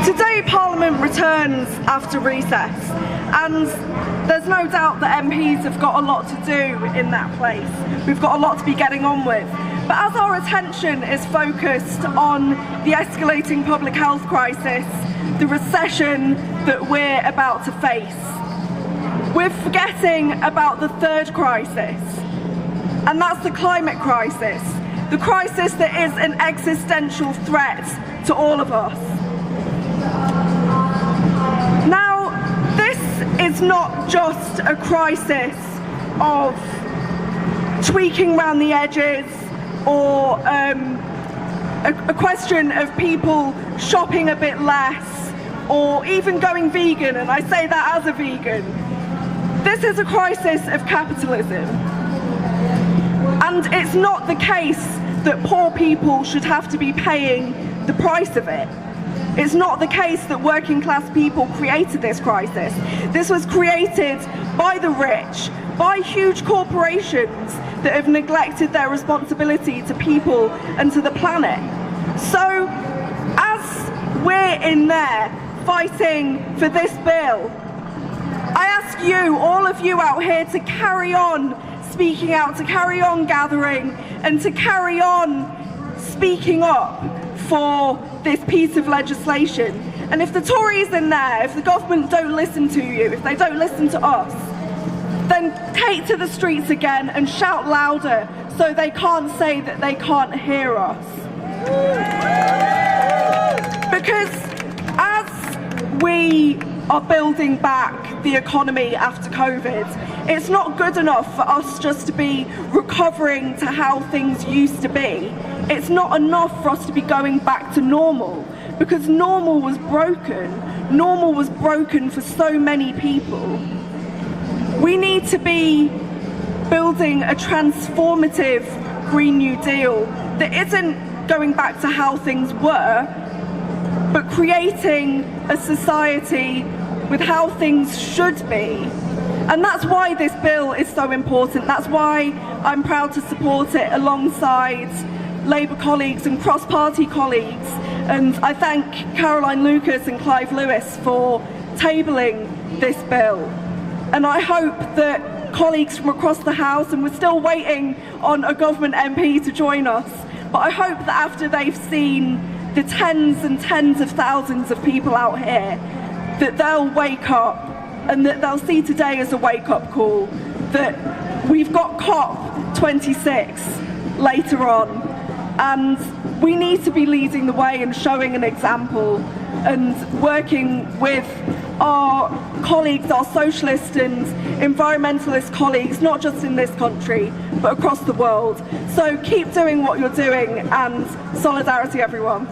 Today Parliament returns after recess, and there's no doubt that MPs have got a lot to do in that place. We've got a lot to be getting on with. But as our attention is focused on the escalating public health crisis, the recession that we're about to face, we're forgetting about the third crisis, and that's the climate crisis, the crisis that is an existential threat to all of us. Now, this is not just a crisis of tweaking around the edges or a question of people shopping a bit less or even going vegan, and I say that as a vegan. This is a crisis of capitalism. And it's not the case that poor people should have to be paying the price of it. It's not the case that working class people created this crisis. This was created by the rich, by huge corporations that have neglected their responsibility to people and to the planet. So, as we're in there fighting for this bill, I ask you, all of you out here, to carry on speaking out, to carry on gathering, and to carry on speaking up for this piece of legislation. And if the Tories in there, if the government don't listen to you, if they don't listen to us, then take to the streets again and shout louder so they can't say that they can't hear us. Because as we are building back the economy after COVID, it's not good enough for us just to be recovering to how things used to be. It's not enough for us to be going back to normal, because normal was broken. Normal was broken for so many people. We need to be building a transformative Green New Deal that isn't going back to how things were, but creating a society with how things should be. And that's why this bill is so important. That's why I'm proud to support it alongside Labour colleagues and cross-party colleagues. And I thank Caroline Lucas and Clive Lewis for tabling this bill. And I hope that colleagues from across the House, and we're still waiting on a government MP to join us, but I hope that after they've seen the tens and tens of thousands of people out here, that they'll wake up and that they'll see today as a wake-up call that we've got COP26 later on, and we need to be leading the way and showing an example and working with our colleagues, our socialist and environmentalist colleagues, not just in this country, but across the world. So keep doing what you're doing, and solidarity, everyone.